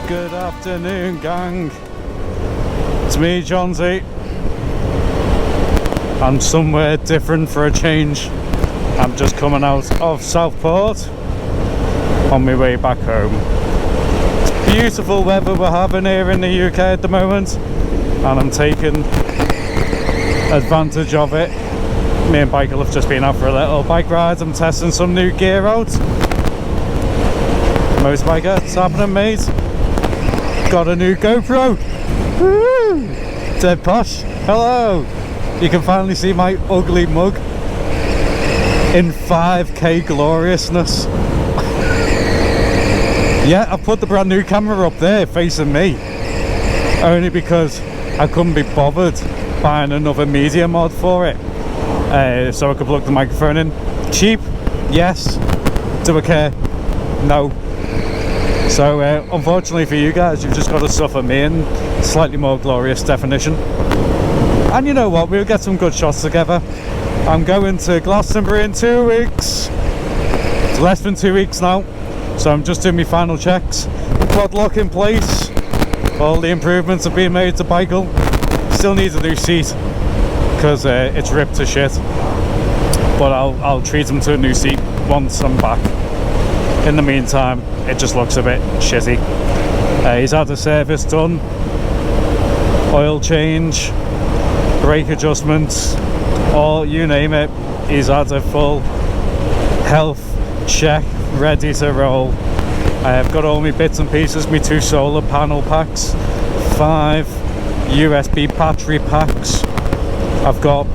Good afternoon, gang. It's me, John Z. I'm somewhere different for a change. I'm just coming out of Southport on my way back home. It's beautiful weather we're having here in the UK at the moment, and I'm taking advantage of it. Me and Michael have just been out for a little bike ride. I'm testing some new gear out. Motorbiker, what's happening, mate? Got a new GoPro. Woo! Dead posh. Hello. You can finally see my ugly mug in 5K gloriousness. Yeah, I put the brand new camera up there facing me, only because I couldn't be bothered buying another media mod for it, so I could plug the microphone in. Cheap? Yes. Do I care? No. So unfortunately for you guys, you've just got to suffer me in slightly more glorious definition. And you know what, we'll get some good shots together. I'm going to Glastonbury in 2 weeks. It's less than 2 weeks now, so I'm just doing my final checks. Quad lock in place. All the improvements have been made to Bicycle. Still needs a new seat because it's ripped to shit, but I'll treat him to a new seat once I'm back. In the meantime, it just looks a bit shitty. He's had the service done, oil change, brake adjustments, or you name it. He's had a full health check, ready to roll. I've got all my bits and pieces, my 2 solar panel packs, 5 USB battery packs. I've got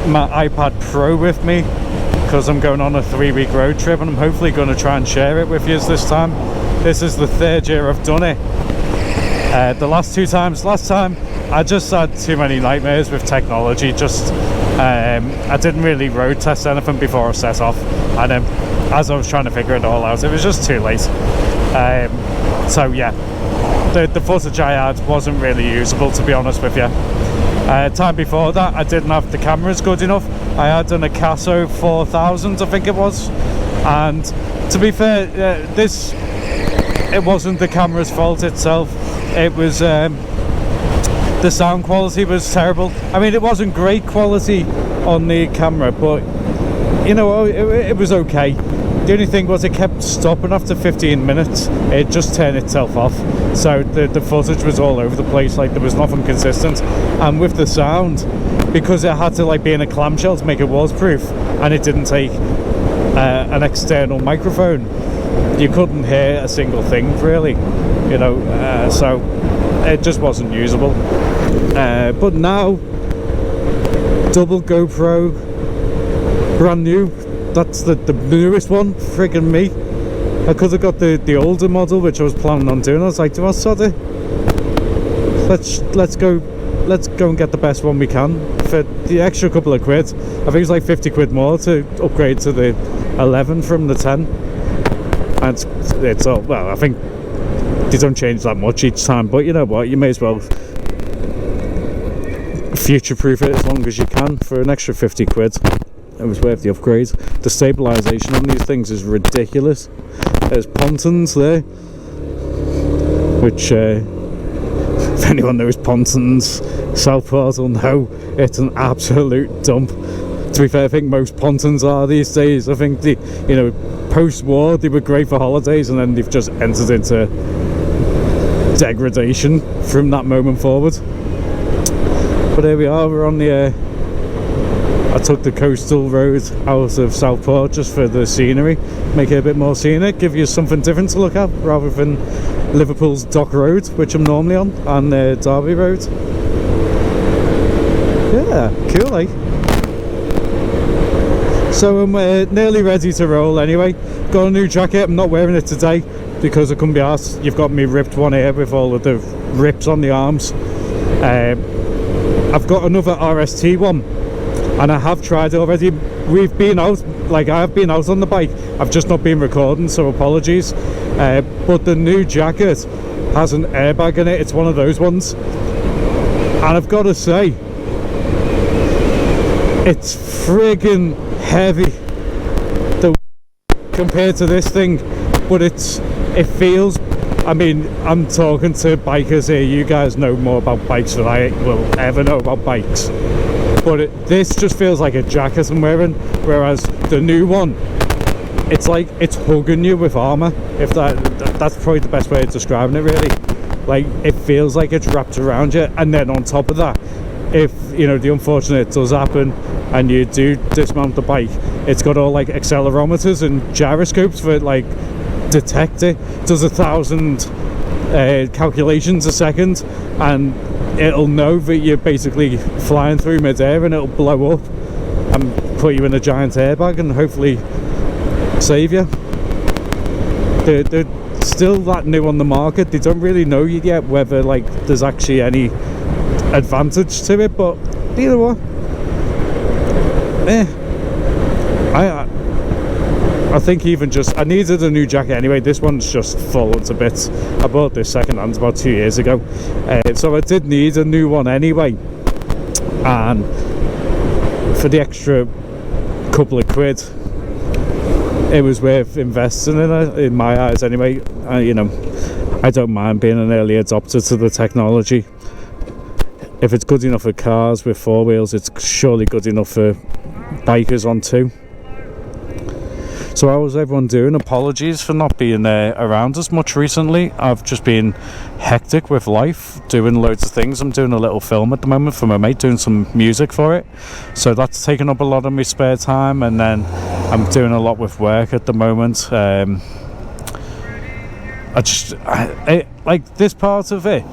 my iPad Pro with me because I'm going on a 3-week road trip, and I'm hopefully going to try and share it with you this time. This is the 3rd year I've done it. The last 2 times, last time I just had too many nightmares with technology. I didn't really road test anything before I set off, and then as I was trying to figure it all out, it was just too late. So yeah, the footage I had wasn't really usable, to be honest with you. Time before that, I didn't have the cameras good enough. I had an Glasto 4000, I think it was, and to be fair, it wasn't the camera's fault itself. It was the sound quality was terrible. I mean, it wasn't great quality on the camera, but you know, it was okay. The only thing was it kept stopping after 15 minutes. It just turned itself off. So the footage was all over the place, like there was nothing consistent. And with the sound, because it had to like be in a clamshell to make it waterproof, and it didn't take an external microphone, you couldn't hear a single thing really, you know, so it just wasn't usable. But now, double GoPro, brand new. That's the newest one. Friggin' me. I could have got the older model, which I was planning on doing. I was like, do I sod it? Let's go and get the best one we can for the extra couple of quid. I think it's like 50 quid more to upgrade to the 11 from the 10. And it's all, well, I think they don't change that much each time, but you know what, you may as well future-proof it as long as you can for an extra 50 quid. It was worth the upgrade. The stabilisation on these things is ridiculous. There's pontons there, which if anyone knows pontons, Southport will know it's an absolute dump. To be fair, I think most pontons are these days. I think you know, post-war they were great for holidays, and then they've just entered into degradation from that moment forward. But here we are, we're on the I took the coastal road out of Southport just for the scenery, make it a bit more scenic, give you something different to look at rather than Liverpool's Dock Road, which I'm normally on, and Derby Road. Yeah, cool, eh? So I'm nearly ready to roll anyway. Got a new jacket. I'm not wearing it today because I couldn't be arsed. You've got me ripped one here with all of the rips on the arms. I've got another RST one, and I have tried it already. We've been out, like I have been out on the bike, I've just not been recording, so apologies. But the new jacket has an airbag in it. It's one of those ones, and I've got to say, it's friggin' heavy compared to this thing, but it feels I mean, I'm talking to bikers here. You guys know more about bikes than I will ever know about bikes. But this just feels like a jacket I'm wearing, whereas the new one, it's like it's hugging you with armor. If that's probably the best way of describing it, really. Like, it feels like it's wrapped around you. And then on top of that, if you know the unfortunate does happen and you do dismount the bike, it's got all like accelerometers and gyroscopes for like detect it. Does 1,000 calculations a second, and it'll know that you're basically flying through midair, and it'll blow up and put you in a giant airbag and hopefully save you. They're still that new on the market. They don't really know yet whether like there's actually any advantage to it, but either way, I think even just, I needed a new jacket anyway. This one's just fallen to bits. I bought this second hand about 2 years ago, so I did need a new one anyway, and for the extra couple of quid it was worth investing in it, in my eyes anyway. You know, I don't mind being an early adopter to the technology. If it's good enough for cars with 4 wheels, it's surely good enough for bikers on 2. So how was everyone doing? Apologies for not being around as much recently. I've just been hectic with life, doing loads of things. I'm doing a little film at the moment for my mate, doing some music for it. So that's taking up a lot of my spare time, and then I'm doing a lot with work at the moment. Like this part of it,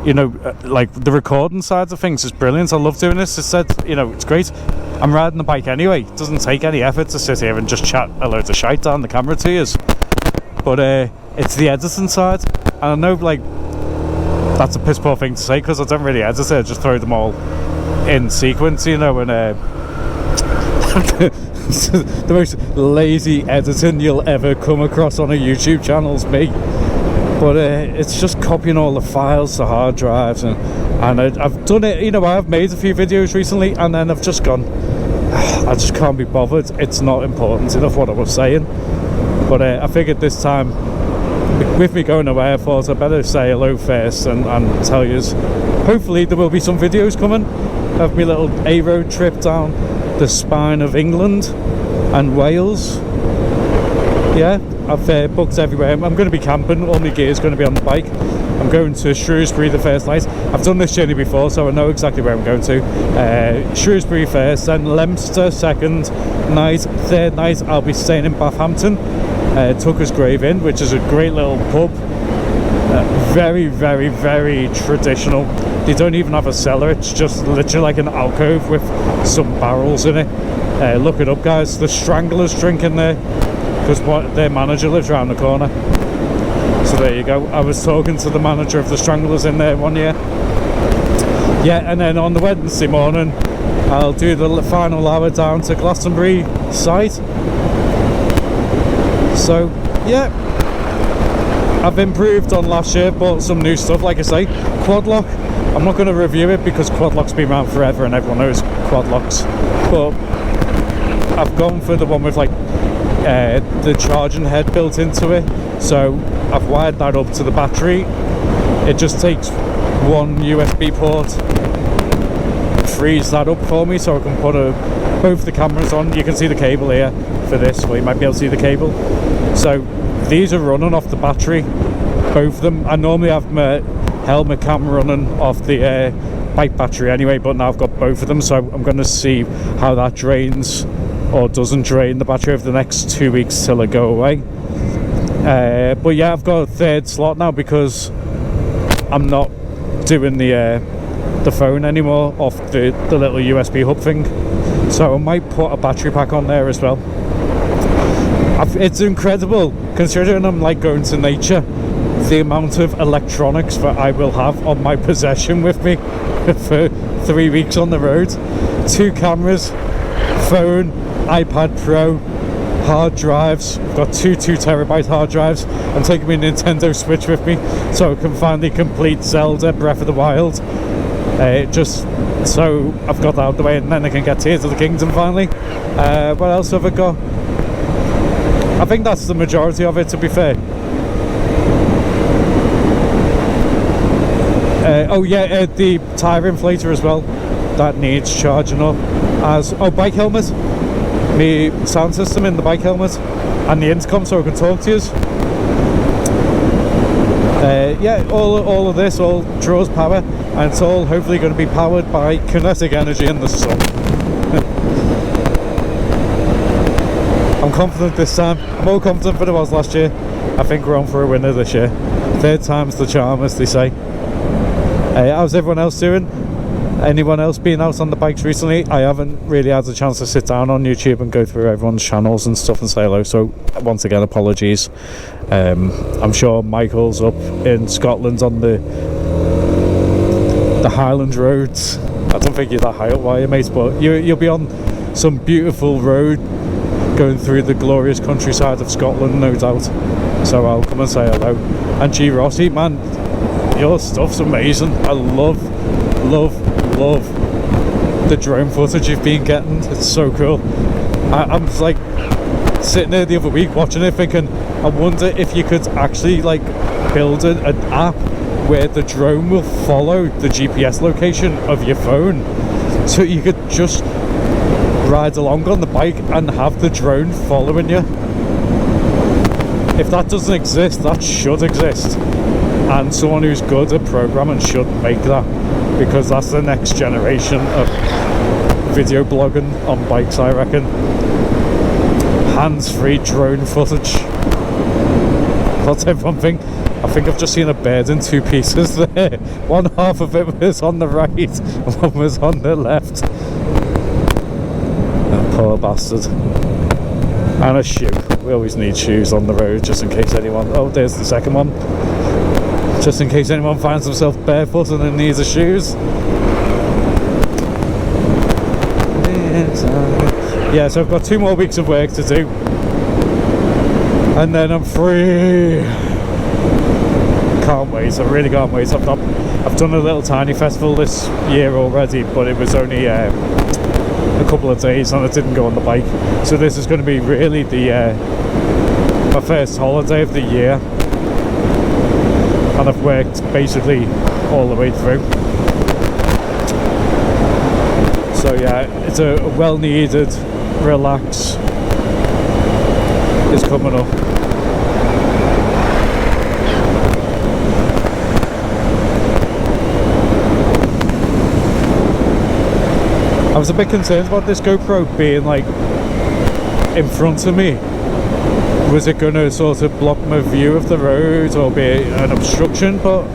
you know, like the recording side of things is brilliant. I love doing this. It said, you know, it's great. I'm riding the bike anyway. It doesn't take any effort to sit here and just chat a load of shite down the camera to you. But it's the editing side. And I know, like, that's a piss poor thing to say because I don't really edit it. I just throw them all in sequence, you know, and the most lazy editing you'll ever come across on a YouTube channel's me. But it's just copying all the files to hard drives, and I've done it, you know. I've made a few videos recently, and then I've just gone, I just can't be bothered. It's not important enough what I was saying. But I figured this time, with me going away, I thought I'd better say hello first and tell you. Hopefully there will be some videos coming of my little A-road trip down the spine of England and Wales. Yeah, I've booked everywhere. I'm going to be camping. All my gear is going to be on the bike. I'm going to Shrewsbury the first night. I've done this journey before, so I know exactly where I'm going to. Shrewsbury first, then Leominster second night. Third night I'll be staying in Bathampton, Tucker's Grave Inn, which is a great little pub. Very, very, very traditional. They don't even have a cellar. It's just literally like an alcove with some barrels in it. Look it up, guys. The Stranglers drink in there, because their manager lives around the corner. So there you go. I was talking to the manager of the Stranglers in there one year. Yeah, and then on the Wednesday morning I'll do the final hour down to Glastonbury site. So yeah, I've improved on last year, bought some new stuff. Like I say, quad lock, I'm not going to review it because quad lock's been around forever and everyone knows quad locks, but I've gone for the one with like the charging head built into it. So I've wired that up to the battery. It just takes one USB port, frees that up for me, so I can put both the cameras on. You can see the cable here for this, well, you might be able to see the cable. So these are running off the battery, both of them. I normally have my helmet cam running off the bike battery anyway, but now I've got both of them, so I'm going to see how that drains or doesn't drain the battery over the next 2 weeks till I go away. But yeah, I've got a third slot now because I'm not doing the phone anymore off the little USB hub thing, so I might put a battery pack on there as well. It's incredible considering I'm like going to nature, the amount of electronics that I will have on my possession with me for 3 weeks on the road. 2 cameras, phone, iPad Pro, hard drives. I've got 2 2TB hard drives. I'm taking my Nintendo Switch with me so I can finally complete Zelda Breath of the Wild. Just so I've got that out of the way, and then I can get Tears of the Kingdom finally. What else have I got? I think that's the majority of it, to be fair. Oh yeah, the tyre inflator as well, that needs charging up. As bike helmet, me sound system in the bike helmet, and the intercom so I can talk to you. Yeah, all of this all draws power, and it's all hopefully going to be powered by kinetic energy in the sun. I'm confident this time. I'm more confident than I was last year. I think we're on for a winner this year. Third time's the charm, as they say. How's everyone else doing? Anyone else been out on the bikes recently? I haven't really had a chance to sit down on YouTube and go through everyone's channels and stuff and say hello, so once again apologies. I'm sure Michael's up in Scotland on the Highland roads. I don't think you're that high up, are you, mate? But you'll be on some beautiful road going through the glorious countryside of Scotland, no doubt. So I'll come and say hello. And G Rossi, man, your stuff's amazing. I love the drone footage you've been getting. It's so cool. I'm like sitting there the other week watching it thinking, I wonder if you could actually like build an app where the drone will follow the GPS location of your phone, so you could just ride along on the bike and have the drone following you. If that doesn't exist, that should exist, and someone who's good at programming should make that, because that's the next generation of video blogging on bikes, I reckon. Hands-free drone footage. What's everyone think? I think I've just seen a bird in two pieces there. One half of it was on the right, one was on the left. Oh, poor bastard. And a shoe. We always need shoes on the road, just in case anyone... Oh, there's the second one. Just in case anyone finds themselves barefoot and in needs of shoes. Yeah, so I've got 2 more weeks of work to do, and then I'm free. Can't wait. I really can't wait. I've done a little tiny festival this year already, but it was only a couple of days and I didn't go on the bike. So this is going to be really the my first holiday of the year, and I've worked basically all the way through. So yeah, it's a well-needed relax is coming up. I was a bit concerned about this GoPro being like in front of me. Was it going to sort of block my view of the road or be an obstruction? But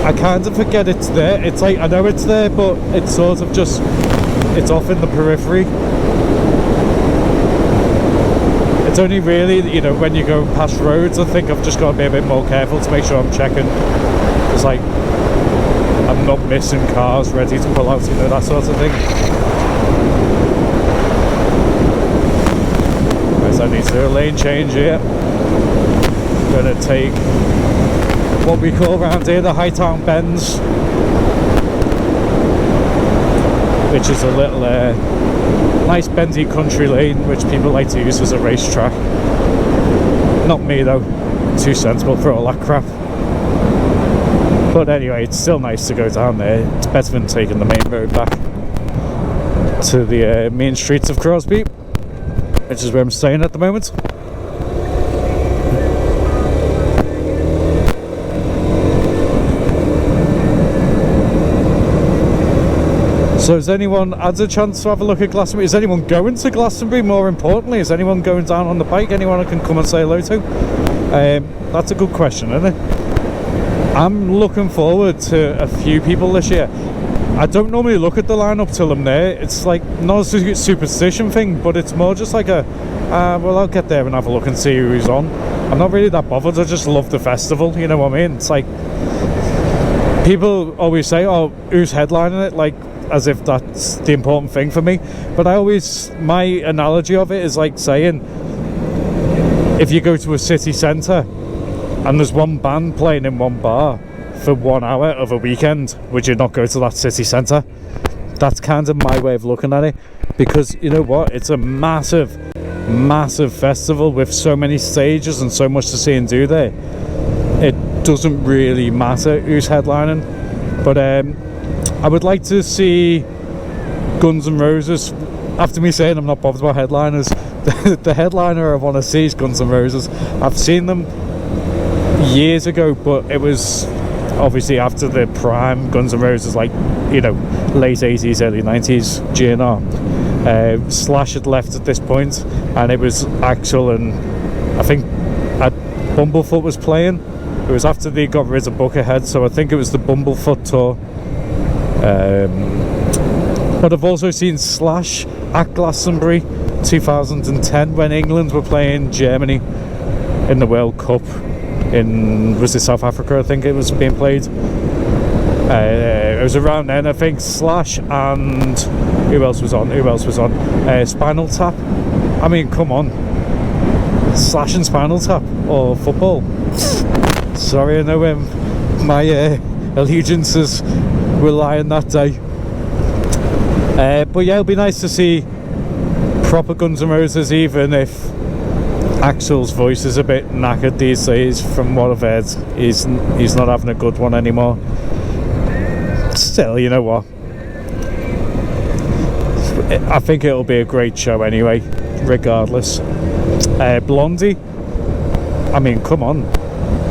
I kind of forget it's there. It's like, I know it's there, but it's sort of just, it's off in the periphery. It's only really, you know, when you go past roads, I think I've just got to be a bit more careful to make sure I'm checking. It's like, I'm not missing cars ready to pull out, you know, that sort of thing. Right, I need to do a lane change here. I'm going to take what we call around here the Hightown Bends, which is a little nice bendy country lane which people like to use as a racetrack. Not me though, too sensible for all that crap. But anyway, it's still nice to go down there. It's better than taking the main road back to the main streets of Crosby, which is where I'm staying at the moment. So has anyone had a chance to have a look at Glastonbury? Is anyone going to Glastonbury, more importantly? Is anyone going down on the bike? Anyone I can come and say hello to? That's a good question, isn't it? I'm looking forward to a few people this year. I don't normally look at the lineup till I'm there. It's like not a superstition thing, but it's more just like a well, I'll get there and have a look and see who's on. I'm not really that bothered. I just love the festival, you know what I mean? It's like people always say, oh, who's headlining it, like as if that's the important thing for me. But my analogy of it is like saying, if you go to a city centre and there's one band playing in one bar for 1 hour of a weekend, would you not go to that city centre? That's kind of my way of looking at it, because you know what, it's a massive festival with so many stages and so much to see and do there. It doesn't really matter who's headlining. But I would like to see Guns N' Roses. After me saying I'm not bothered about headliners, the headliner I want to see is Guns N' Roses. I've seen them years ago, but it was obviously after the prime Guns N' Roses, like, you know, late 80s, early 90s GNR. Slash had left at this point, and it was Axl and I think Bumblefoot was playing. It was after they got rid of Buckethead, so I think it was the Bumblefoot tour. But I've also seen Slash at Glastonbury 2010 when England were playing Germany in the World Cup in, was it South Africa, I think it was being played. It was around then, I think. Slash and who else was on? Spinal Tap. I mean, come on, Slash and Spinal Tap or football. Sorry, I know my allegiances were lying that day. But yeah, it'll be nice to see proper Guns N' Roses, even if Axl's voice is a bit knackered these days. From what I've heard, he's not having a good one anymore. Still, you know what, I think it'll be a great show anyway, regardless. Blondie, I mean, come on,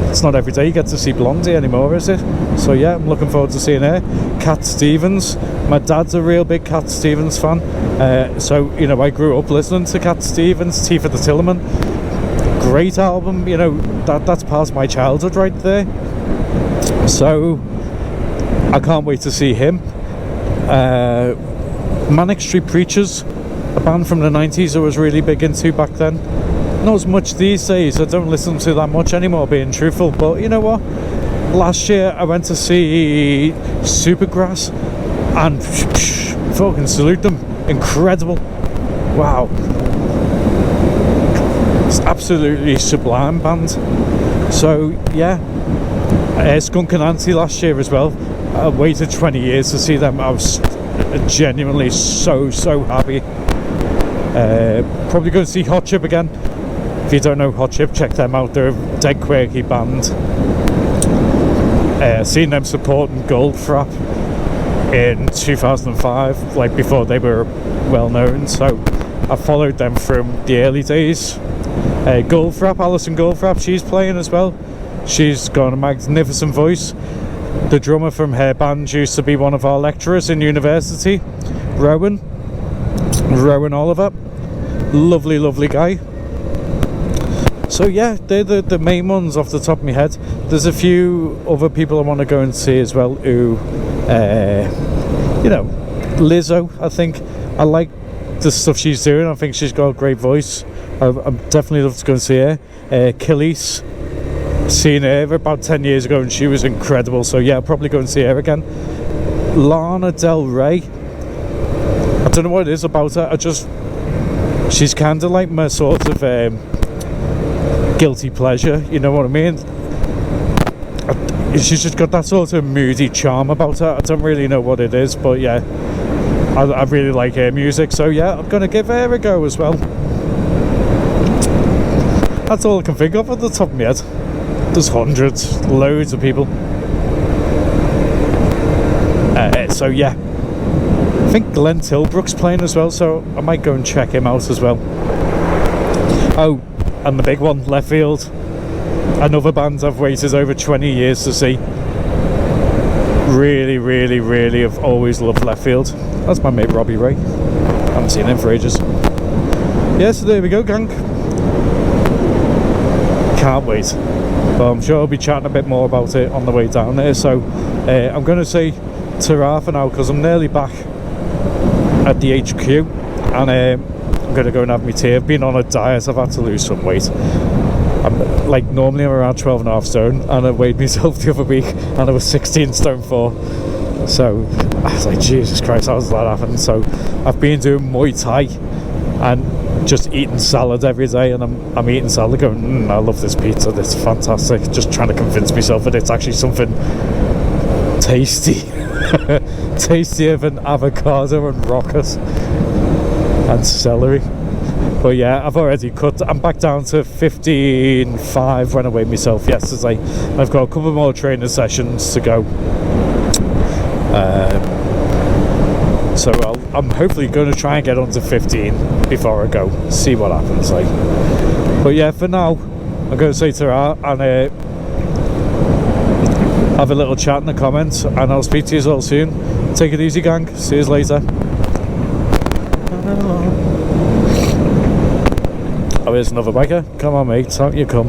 it's not every day you get to see Blondie anymore, is it? So yeah, I'm looking forward to seeing her. Cat Stevens, my dad's a real big Cat Stevens fan, so you know, I grew up listening to Cat Stevens, Tea for the Tillerman. Great album, you know, that's part of my childhood right there. So I can't wait to see him. Manic Street Preachers, a band from the 90s I was really big into back then. Not as much these days, I don't listen to that much anymore, being truthful, but you know what, last year I went to see Supergrass and fucking salute them, incredible, wow, it's absolutely sublime band. So yeah, Skunk and Anti last year as well. I waited 20 years to see them. I was genuinely so happy. Probably going to see Hot Chip again. If you don't know Hot Chip, check them out, they're a dead quirky band. Seen them supporting Goldfrapp in 2005, like before they were well known, so I followed them from the early days. Goldfrapp, Alison Goldfrapp, she's playing as well. She's got a magnificent voice. The drummer from her band used to be one of our lecturers in university, Rowan Oliver. Lovely guy. So yeah, they're the main ones off the top of my head. There's a few other people I want to go and see as well who, you know, Lizzo, I think. I like the stuff she's doing. I think she's got a great voice. I'd definitely love to go and see her. Khalees, seen her about 10 years ago and she was incredible, so yeah, I'll probably go and see her again. Lana Del Rey, I don't know what it is about her, she's kind of like my sort of guilty pleasure, you know what I mean? She's just got that sort of moody charm about her. I don't really know what it is, but yeah, I really like her music, so yeah, I'm gonna give her a go as well. That's all I can think of at the top of my head. There's hundreds, loads of people. So yeah, I think Glenn Tilbrook's playing as well, so I might go and check him out as well. Oh, and the big one, Left Field, another band I've waited over 20 years to see. Really have always loved Left Field. That's my mate Robbie Ray. I haven't seen him for ages. Yeah, so there we go, gang. Can't wait. But I'm sure I'll be chatting a bit more about it on the way down there. So I'm going to say ta-ra for now, because I'm nearly back at the HQ, and I'm going to go and have my tea. I've been on a diet, I've had to lose some weight. Normally I'm around 12.5 stone, and I weighed myself the other week and I was 16 stone 4. So I was like, Jesus Christ, how does that happen? So I've been doing Muay Thai and just eating salad every day, and I'm eating salad going, I love this pizza, it's fantastic. Just trying to convince myself that it's actually something tasty. Tastier than avocado and rocket and celery. But yeah, I've already cut. I'm back down to 15.5 when I weighed myself yesterday. I've got a couple more training sessions to go. So I'm hopefully going to try and get onto 15 before I go, see what happens like. But yeah, for now I'm going to say to her and have a little chat in the comments, and I'll speak to you all soon. Take it easy, gang. See you later. Oh, here's another biker. Come on, mate, out you come.